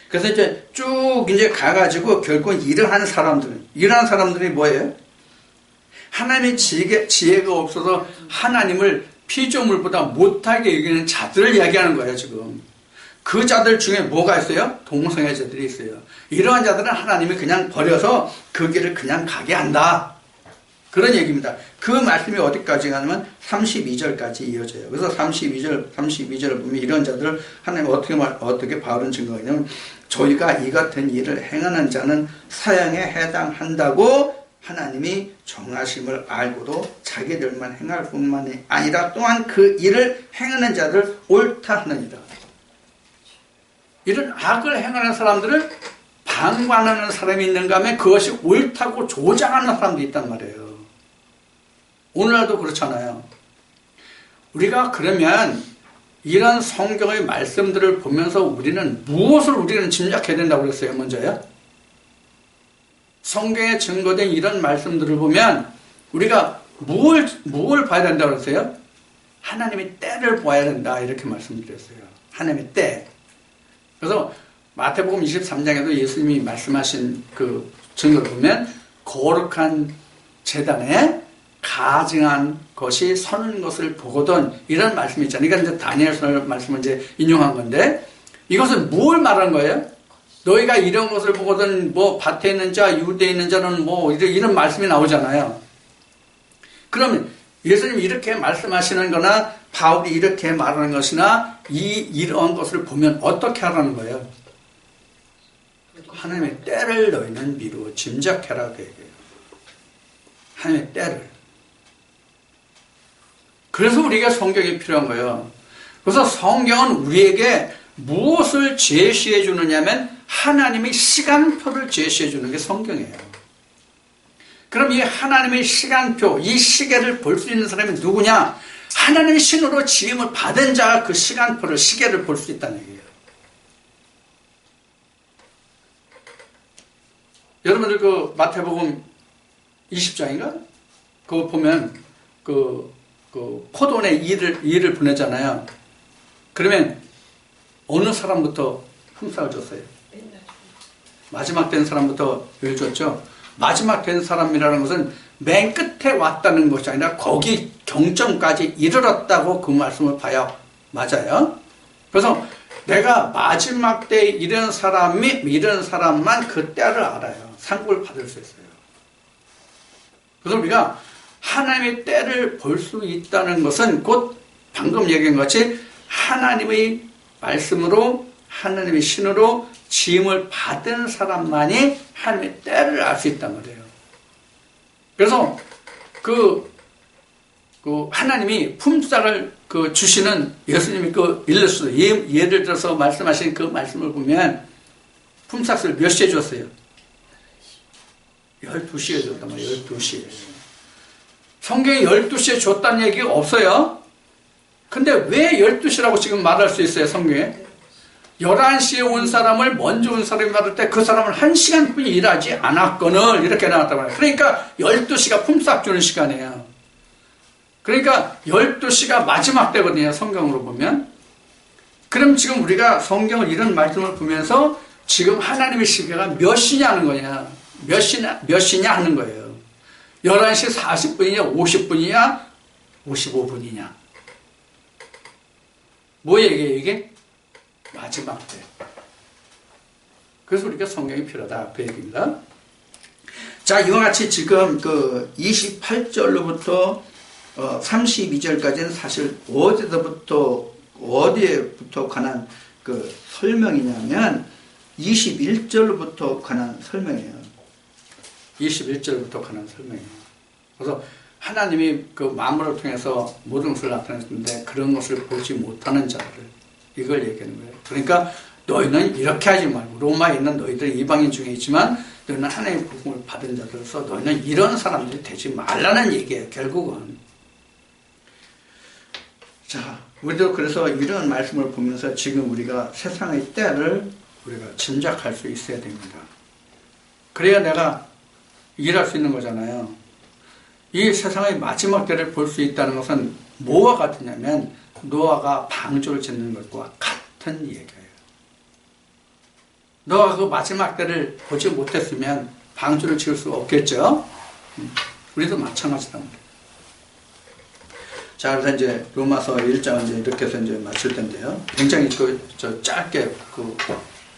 그래서 이제 쭉 이제 가가지고 결국 이러한 사람들이 뭐예요? 하나님의 지혜가 없어서 하나님을 피조물보다 못하게 여기는 자들을 이야기하는 거예요, 지금. 그 자들 중에 뭐가 있어요? 동성애 자들이 있어요. 이러한 자들은 하나님이 그냥 버려서 그 길을 그냥 가게 한다. 그런 얘기입니다. 그 말씀이 어디까지 가냐면 32절까지 이어져요. 그래서 32절을 보면 이런 자들을 하나님 어떻게 바울은 증거하냐면 저희가 이 같은 일을 행하는 자는 사형에 해당한다고 하나님이 정하심을 알고도 자기들만 행할 뿐만이 아니라 또한 그 일을 행하는 자들 옳다 하느니라. 이런 악을 행하는 사람들을 방관하는 사람이 있는가 하면 그것이 옳다고 조장하는 사람도 있단 말이에요. 오늘날도 그렇잖아요. 우리가 그러면 이런 성경의 말씀들을 보면서 우리는 무엇을 우리는 짐작해야 된다고 그랬어요, 먼저요? 성경에 증거된 이런 말씀들을 보면 우리가 뭘 봐야 된다고 그랬어요? 하나님의 때를 봐야 된다, 이렇게 말씀드렸어요. 하나님의 때. 그래서 마태복음 23장에도 예수님이 말씀하신 그 증거를 보면 거룩한 제단에 가증한 것이 서는 것을 보거든, 이런 말씀이 있잖아요. 그러니까 이제 다니엘서 말씀을 이제 인용한 건데, 이것은 뭘 말하는 거예요? 너희가 이런 것을 보거든 뭐 밭에 있는 자, 유대에 있는 자는 뭐 이런 말씀이 나오잖아요. 그러면 예수님이 이렇게 말씀하시는 거나 바울이 이렇게 말하는 것이나 이러한 것을 보면 어떻게 하라는 거예요? 하나님의 때를 너희는 미루어 짐작해라, 그 얘기예요. 하나님의 때를. 그래서 우리가 성경이 필요한 거예요. 그래서 성경은 우리에게 무엇을 제시해 주느냐면 하나님의 시간표를 제시해 주는 게 성경이에요. 그럼 이 하나님의 시간표, 이 시계를 볼 수 있는 사람이 누구냐? 하나님의 신으로 지음을 받은 자가 그 시간표를, 시계를 볼 수 있다는 얘기예요. 여러분들 그 마태복음 20장인가? 그거 보면 그 포도원에 일을 보내잖아요. 그러면 어느 사람부터 품삯을 줬어요? 마지막 된 사람부터 일 줬죠. 마지막 된 사람이라는 것은 맨 끝에 왔다는 것이 아니라 거기 경점까지 이르렀다고 그 말씀을 봐요. 맞아요. 그래서 내가 마지막 때에 이런 사람만 그 때를 알아요. 상급을 받을 수 있어요. 그래서 우리가 하나님의 때를 볼 수 있다는 것은 곧 방금 얘기한 것 같이 하나님의 말씀으로, 하나님의 신으로 지음을 받은 사람만이 하나님의 때를 알 수 있단 말이에요. 그래서 그 하나님이 품삯을 주시는 예수님이 일러스도 예를 들어서 말씀하신 그 말씀을 보면 품삯을 몇 시에 줬어요? 12시에 줬단 말이에요. 12시에. 성경에 12시에 줬다는 얘기가 없어요. 근데 왜 12시라고 지금 말할 수 있어요, 성경에? 11시에 온 사람을 먼저 온 사람이 받을 때 그 사람은 1시간뿐이 일하지 않았거늘, 이렇게 나왔단 말이에요. 그러니까 12시가 품삯 주는 시간이에요. 그러니까 12시가 마지막 때거든요, 성경으로 보면. 그럼 지금 우리가 성경을 이런 말씀을 보면서 지금 하나님의 시계가 몇 시냐 하는 거냐, 몇 시냐 하는 거예요. 11시 40분이냐 50분이냐 55분이냐, 뭐 얘기해요 이게? 마지막 때. 그래서 우리가 성경이 필요하다, 그 얘기입니다. 자, 이와 같이 지금 28절로부터 32절까지는 사실 어디에부터 관한 그 설명이냐면 21절로부터 관한 설명이에요. 21절부터 관한 설명이에요. 그래서 하나님이 그 만물을 통해서 모든 것을 나타냈는데 그런 것을 보지 못하는 자들을, 이걸 얘기하는 거예요. 그러니까 너희는 이렇게 하지 말고, 로마에 있는 너희들 이방인 중에 있지만 너희는 하나님의 복음을 받은 자들로서 너희는 이런 사람들이 되지 말라는 얘기예요, 결국은. 자, 우리도 그래서 이런 말씀을 보면서 지금 우리가 세상의 때를 우리가 짐작할 수 있어야 됩니다. 그래야 내가 일할 수 있는 거잖아요. 이 세상의 마지막 때를 볼 수 있다는 것은 뭐와 같으냐면 노아가 방주를 짓는 것과 같은 얘기예요. 너가 그 마지막 때를 보지 못했으면 방주를 지을 수가 없겠죠. 우리도 마찬가지다. 자, 그래서 이제 로마서 1장은 이제 이렇게 해서 이제 마칠 텐데요. 굉장히 짧게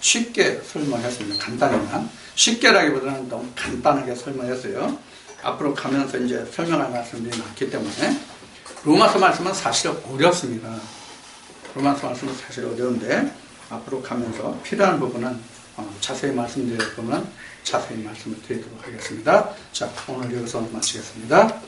쉽게 설명했습니다. 간단히만. 쉽게라기보다는 너무 간단하게 설명했어요. 앞으로 가면서 이제 설명할 말씀들이 많기 때문에 로마서 말씀은 사실 어렵습니다. 로마서 말씀은 사실 어려운데 앞으로 가면서 필요한 부분은 자세히 말씀드릴 부분은 자세히 말씀을 드리도록 하겠습니다. 자, 오늘 여기서 마치겠습니다.